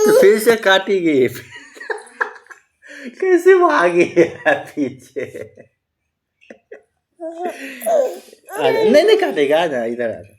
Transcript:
तो फिर से काटेगी। कैसे भागे यार पीछे। नहीं नहीं काटेगा, आ जा इधर आ जा।